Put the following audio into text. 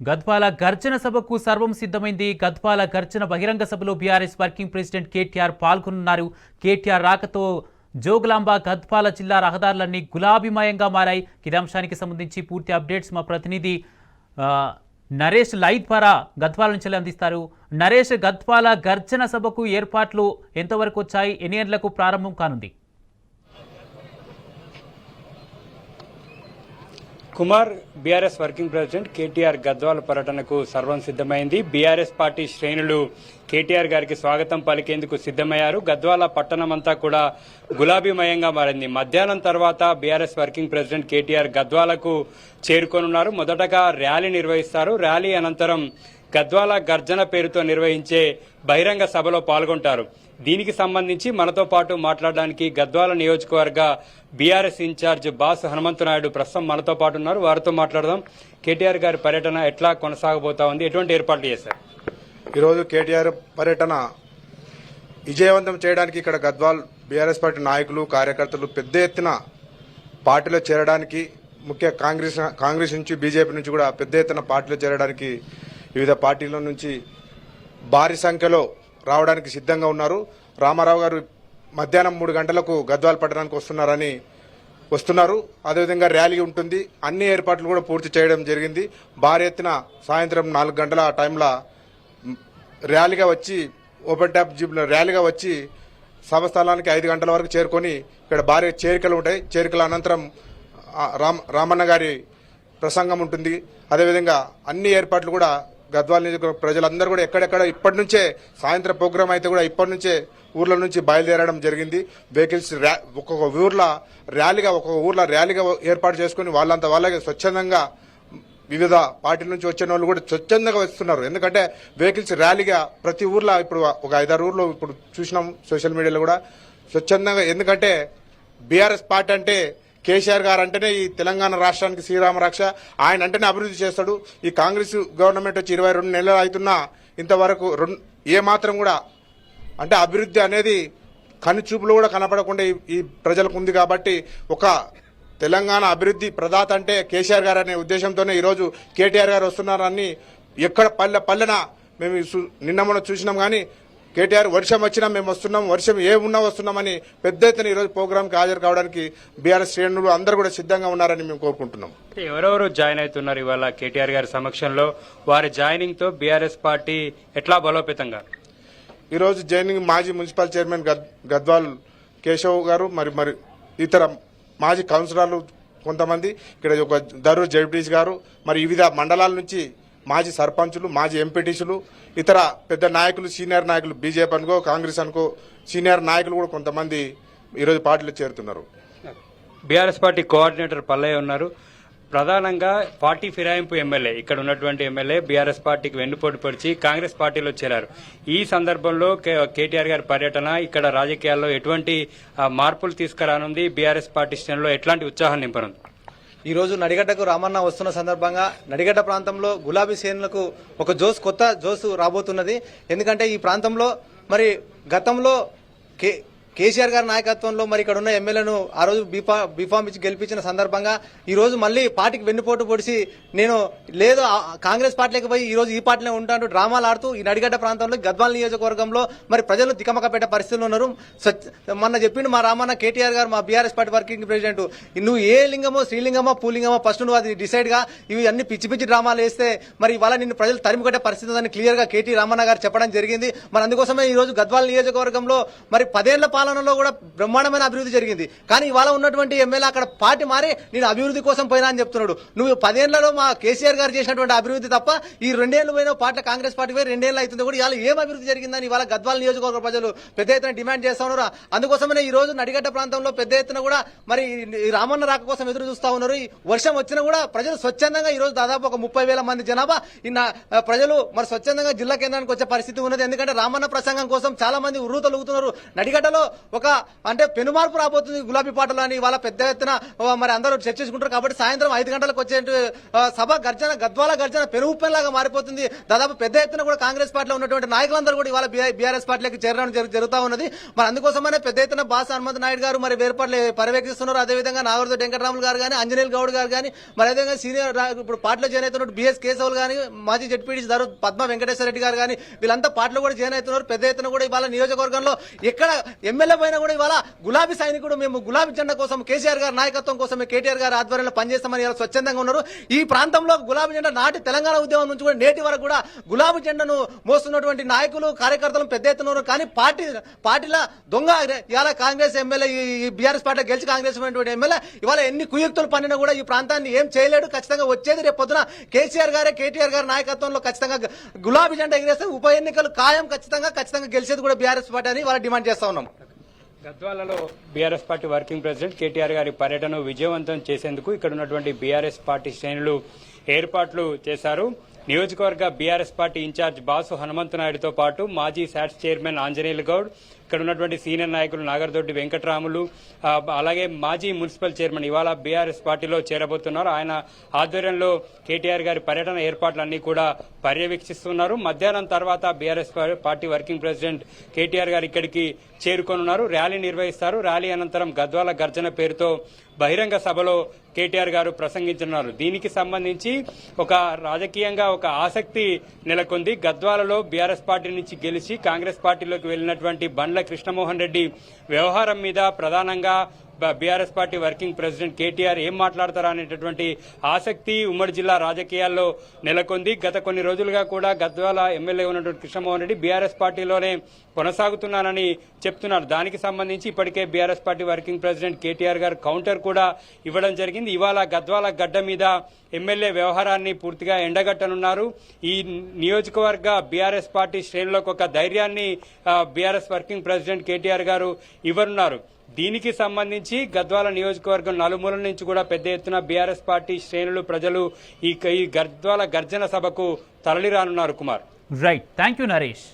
గద్వాల గర్జన సభకు సర్వం సిద్ధమైంది. గద్వాల గర్జన బహిరంగ సభలో బీఆర్ఎస్ వర్కింగ్ ప్రెసిడెంట్ కేటీఆర్ పాల్గొన్నారు. కేటీఆర్ రాకతో జోగులాంబ గద్వాల జిల్లా రహదారులన్నీ గులాబీమయంగా మారాయి. ఇదే అంశానికి సంబంధించి పూర్తి అప్డేట్స్ మా ప్రతినిధి నరేష్ లైవ్ ద్వారా గద్వాల నుంచి అందిస్తారు. నరేష్, గద్వాల గర్జన సభకు ఏర్పాట్లు ఎంతవరకు వచ్చాయి? ఎన్ని గంటలకు ప్రారంభం కానుంది? Kumar, BRS working president KTR Gadwal పర్యటనకు సర్వం సిద్ధమైంది. బీఆర్ఎస్ పార్టీ శ్రేణులు కేటీఆర్ గారికి స్వాగతం పలికేందుకు సిద్ధమయ్యారు. గద్వాల పట్టణం అంతా కూడా గులాబీమయంగా మారింది. మధ్యాహ్నం తర్వాత బీఆర్ఎస్ వర్కింగ్ ప్రెసిడెంట్ కేటీఆర్ గద్వాలకు చేరుకోనున్నారు. మొదటగా ర్యాలీ నిర్వహిస్తారు. ర్యాలీ అనంతరం గద్వాల గర్జన పేరుతో నిర్వహించే బహిరంగ సభలో పాల్గొంటారు. దీనికి సంబంధించి మనతో పాటు మాట్లాడడానికి గద్వాల నియోజకవర్గ బీఆర్ఎస్ ఇన్ఛార్జ్ బాస్ హనుమంతనాయుడు ప్రస్తుతం మనతో పాటు ఉన్నారు. వారితో మాట్లాడదాం. కేటీఆర్ గారి పర్యటన ఎట్లా కొనసాగబోతా ఉంది, ఎటువంటి ఏర్పాట్లు చేశారు? ఈరోజు కేటీఆర్ పర్యటన విజయవంతం చేయడానికి ఇక్కడ గద్వాల్ బీఆర్ఎస్ పార్టీ నాయకులు, కార్యకర్తలు పెద్ద ఎత్తున పార్టీలో చేరడానికి, ముఖ్య కాంగ్రెస్ నుంచి బీజేపీ నుంచి కూడా పెద్ద ఎత్తున పార్టీలో చేరడానికి వివిధ పార్టీల నుంచి భారీ సంఖ్యలో రావడానికి సిద్ధంగా ఉన్నారు. రామారావు గారు మధ్యాహ్నం 3 గంటలకు గద్వాల పట్టణానికి వస్తున్నారు. అదేవిధంగా ర్యాలీ ఉంటుంది. అన్ని ఏర్పాట్లు కూడా పూర్తి చేయడం జరిగింది. భారీ ఎత్తున సాయంత్రం 4 గంటల టైంలో ర్యాలీగా వచ్చి ఓపెన్ ట్యాప్ జీప్ ర్యాలీగా వచ్చి సభ స్థలానికి 5 గంటల వరకు చేరుకొని ఇక్కడ భారీ చేరికలు ఉంటాయి. చేరికల అనంతరం రామన్న గారి ప్రసంగం ఉంటుంది. అదేవిధంగా అన్ని ఏర్పాట్లు కూడా గద్వాల నియోజకవర్గ ప్రజలందరూ కూడా ఎక్కడెక్కడ ఇప్పటి నుంచే సాయంత్రం ప్రోగ్రాం అయితే కూడా ఇప్పటి నుంచే ఊర్ల నుంచి బయలుదేరడం జరిగింది. వెహికల్స్ ఒక్కొక్క ఊర్లో ర్యాలీగా ఏర్పాటు చేసుకుని వాళ్ళంతా వాళ్ళకి స్వచ్ఛందంగా వివిధ పార్టీల నుంచి వచ్చిన వాళ్ళు కూడా స్వచ్ఛందంగా వస్తున్నారు. ఎందుకంటే వెహికల్స్ ర్యాలీగా ప్రతి ఊర్లో ఇప్పుడు ఒక 5-6 ఊర్లో ఇప్పుడు చూసినాం సోషల్ మీడియాలో కూడా స్వచ్ఛందంగా. ఎందుకంటే బీఆర్ఎస్ పార్టీ అంటే కేసీఆర్ గారు అంటేనే ఈ తెలంగాణ రాష్ట్రానికి శ్రీరామ రక్ష. ఆయన అంటేనే అభివృద్ధి చేస్తాడు. ఈ కాంగ్రెస్ గవర్నమెంట్ వచ్చి 22 నెలలు అవుతున్నా ఇంతవరకు ఏ మాత్రం కూడా అంటే అభివృద్ధి అనేది కనుచూపులు కూడా కనపడకుండా ఈ ప్రజలకు ఉంది. కాబట్టి ఒక తెలంగాణ అభివృద్ధి ప్రదాత అంటే కేసీఆర్ గారు అనే ఉద్దేశంతోనే ఈరోజు కేటీఆర్ గారు వస్తున్నారని ఎక్కడ పల్లెన మేము నిన్న మనం చూసినాం. కానీ కేటీఆర్ వర్షం వచ్చినా మేము వస్తున్నాం, వర్షం ఏమున్నా వస్తున్నామని పెద్ద ఎత్తున ఈరోజు ప్రోగ్రాంకి హాజరు కావడానికి బీఆర్ఎస్ శ్రేణులు అందరూ కూడా సిద్ధంగా ఉన్నారని మేము కోరుకుంటున్నాం. ఎవరెవరు జాయిన్ అవుతున్నారు ఇవాళ కేటీఆర్ గారి సమక్షంలో? వారి జాయినింగ్ తో బీఆర్ఎస్ పార్టీ ఎట్లా బలోపేతంగా? ఈరోజు జాయినింగ్ మాజీ మున్సిపల్ చైర్మన్ గద్వాల్ కేశవ్ గారు, మరి ఇతర మాజీ కౌన్సిలర్లు కొంతమంది, ఇక్కడ ఒక దరూర్ జడ్పీటీసీ గారు, మరి వివిధ మండలాల నుంచి మాజీ సర్పంచులు, మాజీ ఎంపీటీసీలు, ఇతర పెద్ద నాయకులు, సీనియర్ నాయకులు, బీజేపీ అనుకో కాంగ్రెస్ అనుకో సీనియర్ నాయకులు కూడా కొంతమంది ఈరోజు పార్టీలో చేరుతున్నారు. బీఆర్ఎస్ పార్టీ కోఆర్డినేటర్ పల్లయ్య ఉన్నారు. ప్రధానంగా పార్టీ ఫిరాయింపు ఎమ్మెల్యే, ఇక్కడ ఉన్నటువంటి ఎమ్మెల్యే బీఆర్ఎస్ పార్టీకి వెన్నుపోటు పొడిచి కాంగ్రెస్ పార్టీలో చేరారు. ఈ సందర్భంలో కేటీఆర్ గారి పర్యటన ఇక్కడ రాజకీయాల్లో ఎటువంటి మార్పులు తీసుకురానుంది? బీఆర్ఎస్ పార్టీ శ్రేణుల్లో ఎట్లాంటి ఉత్సాహం నింపనుంది? ఈ రోజు నడిగడ్డకు రామన్న వస్తున్న సందర్భంగా నడిగడ్డ ప్రాంతంలో గులాబీ శ్రేణులకు ఒక కొత్త జోసు రాబోతున్నది. ఎందుకంటే ఈ ప్రాంతంలో మరి గతంలో కేసీఆర్ గారి నాయకత్వంలో మరి ఇక్కడ ఉన్న ఎమ్మెల్యేను ఆ రోజు బీఫామ్ ఇచ్చి గెలిపించిన సందర్భంగా ఈ రోజు మళ్ళీ పార్టీకి వెన్నుపోటు పొడిచి నేను లేదు కాంగ్రెస్ పార్టీలోకి పోయి ఈ రోజు ఈ పార్టీలో ఉంటాను డ్రామాలు ఆడుతూ ఈ నడిగడ్డ ప్రాంతంలో గద్వాల నియోజకవర్గంలో మరి ప్రజలు దికమక పెట్టే పరిస్థితులు ఉన్నారు. మొన్న చెప్పిండు మా రామన్న కేటీఆర్ గారు, మా బీఆర్ఎస్ పార్టీ వర్కింగ్ ప్రెసిడెంట్, నువ్వు ఏ లింగమో శ్రీలింగమో పూలింగమో ఫస్ట్ నువ్వు అది డిసైడ్ గా, ఇవి అన్ని పిచ్చి డ్రామాలు వేస్తే మరి ఇవాళ నిన్ను ప్రజలు తరిమి కొట్టే పరిస్థితి ఉందని క్లియర్ గా కేటీ రామన్న గారు చెప్పడం జరిగింది. మరి అందుకోసమే ఈ రోజు గద్వాల నియోజకవర్గంలో మరి 10 ఏళ్ల పాలనలో కూడా బ్రహ్మాండమైన అభివృద్ధి జరిగింది. కానీ ఇవాళ ఉన్నటువంటి ఎమ్మెల్యే అక్కడ పార్టీ మారి నేను అభివృద్ధి కోసం పోయినా అని చెప్తున్నాడు. నువ్వు 10 ఏళ్లలో మా కేసీఆర్ గారు చేసినటువంటి అభివృద్ధి తప్ప ఈ 2 ఏళ్లు పోయిన పార్టీ కాంగ్రెస్ పార్టీ పోయి 2 ఏళ్లు అవుతుంది కూడా ఇవాళ ఏం అభివృద్ధి జరిగిందని ఇవాళ గద్వాల నియోజకవర్గ ప్రజలు పెద్ద ఎత్తున డిమాండ్ చేస్తా ఉన్నారు. అందుకోసమే ఈ రోజు నడిగడ్డ ప్రాంతంలో పెద్ద ఎత్తున కూడా మరి రామన్న రాక కోసం ఎదురు చూస్తా ఉన్నారు. ఈ వర్షం వచ్చినా కూడా ప్రజలు స్వచ్ఛందంగా ఈ రోజు దాదాపు ఒక 30,000 మంది జనాభా ప్రజలు మరి స్వచ్ఛందంగా జిల్లా కేంద్రానికి వచ్చే పరిస్థితి ఉన్నది. ఎందుకంటే రామన్న ప్రసంగం కోసం చాలా మంది ఉర్రూతలుగుతున్నారు. నడిగడ్డలో ఒక అంటే పెనుమార్పు రాబోతుంది గులాబీ పాటలు అని వాళ్ళ పెద్ద ఎత్తున మరి అందరూ చర్చించుకుంటారు. కాబట్టి సాయంత్రం 5 గంటలకు వచ్చే సభ గర్జన గద్వాల గర్జన పెనుగుప్పెనలాగా మారిపోతుంది. దాదాపు పెద్ద ఎత్తున కూడా కాంగ్రెస్ పార్టీలో ఉన్నటువంటి నాయకులందరూ కూడా ఇవాళ బీఆర్ఎస్ పార్టీలోకి చేరడం జరుగుతూ ఉన్నది. మరి అందుకోసమనే పెద్ద ఎత్తున బాస హనుమంత్ నాయుడు గారు మరి వేర్పాట్లు పర్యవేక్షిస్తున్నారు. అదేవిధంగా నాగర్దొడ్డి వెంకటరాములు గారు కానీ, అంజనేయులు గౌడ్ గారు కానీ, మరి అదేవిధంగా సీనియర్ ఇప్పుడు పార్టీలో జాయిన్ అవుతున్నట్టు బిఎస్ కేశవులు కానీ, మాజీ జడ్పీటీసీ దారు పద్మ వెంకటేశ్వర రెడ్డి గారు కానీ వీళ్ళంతా పార్టీలో కూడా జాయిన్ అవుతున్నారు. పెద్ద ఎత్తున కూడా ఇవాళ నియోజకవర్గంలో ఎక్కడ ఎమ్మెల్యే పైన కూడా ఇవాళ గులాబీ సైనికుడు మేము గులాబీ జెండా కోసం కేసీఆర్ గారి నాయకత్వం కోసమే కేటీఆర్ గారి ఆధ్వర్యంలో పనిచేస్తామని ఇలా స్వచ్ఛందంగా ఉన్నారు. ఈ ప్రాంతంలో గులాబీ జెండా నాటి తెలంగాణ ఉద్యమం నుంచి కూడా నేటి వరకు కూడా గులాబీ జెండాను మోస్తున్నటువంటి నాయకులు కార్యకర్తలు పెద్ద ఎత్తున ఉన్నారు. కానీ పార్టీల దొంగ ఇవాళ కాంగ్రెస్ ఎమ్మెల్యే ఈ బీఆర్ఎస్ పార్టీ గెలిచి కాంగ్రెస్ ఎమ్మెల్యే ఇవాళ ఎన్ని కుయుక్తులు పన్నినా కూడా ఈ ప్రాంతాన్ని ఏం చేయలేడు. ఖచ్చితంగా వచ్చేది రేపు పొద్దున కేటీఆర్ గారి నాయకత్వంలో ఖచ్చితంగా గులాబీ జెండా ఎగిరేస్తే ఉప ఎన్నికలు ఖాయం. ఖచ్చితంగా గెలిచేది కూడా బీఆర్ఎస్ పార్టీ అని వాళ్ళ డిమాండ్ చేస్తా ఉన్నాం. గద్వాలలో BRS party working president KTR గారి పర్యటన విజయవంతం చేసేందుకు ఇక్కడ ఉన్నటువంటి బీఆర్ఎస్ పార్టీ శ్రేణులు ఏర్పాట్లు చేశారు. నియోజకవర్గ BRS party incharge Basu Hanumanthu నాయుడుతో పాటు మాజీ శాట్స్ చైర్మన్ ఆంజనేయులు గౌడ్, ఇక్కడ ఉన్నటువంటి సీనియర్ నాయకులు నాగర్దొడ్డి వెంకటరాములు, అలాగే మాజీ మున్సిపల్ చైర్మన్ ఇవాళ బీఆర్ఎస్ పార్టీలో చేరబోతున్నారు. ఆయన ఆధ్వర్యంలో కేటీఆర్ గారి పర్యటన ఏర్పాట్లన్నీ కూడా పర్యవేక్షిస్తున్నారు. మధ్యాహ్నం తర్వాత BRS party working president KTR గారు ఇక్కడికి చేరుకోనున్నారు. ర్యాలీ నిర్వహిస్తారు. ర్యాలీ అనంతరం గద్వాల గర్జన పేరుతో బహిరంగ సభలో కేటీఆర్ గారు ప్రసంగించనున్నారు. దీనికి సంబంధించి ఒక రాజకీయంగా ఒక ఆసక్తి నెలకొంది. గద్వాలలో బీఆర్ఎస్ పార్టీ నుంచి గెలిచి కాంగ్రెస్ పార్టీలోకి వెళ్లినటువంటి బండ్ల కృష్ణమోహన్ రెడ్డి వ్యవహారం మీద ప్రధానంగా BRS party working president KTR ఏం మాట్లాడతారా అనేటటువంటి ఆసక్తి ఉమ్మడి జిల్లా రాజకీయాల్లో నెలకొంది. గత కొన్ని రోజులుగా కూడా గద్వాల ఎమ్మెల్యే ఉన్నటువంటి కృష్ణమోహన్ రెడ్డి బీఆర్ఎస్ పార్టీలోనే కొనసాగుతున్నానని చెప్తున్నారు. దానికి సంబంధించి ఇప్పటికే BRS party working president KTR గారు కౌంటర్ కూడా ఇవ్వడం జరిగింది. ఇవాళ గద్వాల గడ్డ మీద ఎమ్మెల్యే వ్యవహారాన్ని పూర్తిగా ఎండగట్టనున్నారు. ఈ నియోజకవర్గ బీఆర్ఎస్ పార్టీ శ్రేణులకు ఒక ధైర్యాన్ని బీఆర్ఎస్ వర్కింగ్ ప్రెసిడెంట్ కేటీఆర్ గారు ఇవ్వనున్నారు. దీనికి సంబంధించి గద్వాల నియోజకవర్గం నలుమూలల నుంచి కూడా పెద్ద ఎత్తున బీఆర్ఎస్ పార్టీ శ్రేణులు ప్రజలు ఈ గద్వాల గర్జన సభకు తరలిరానున్నారు. Kumar, right, thank you Naresh.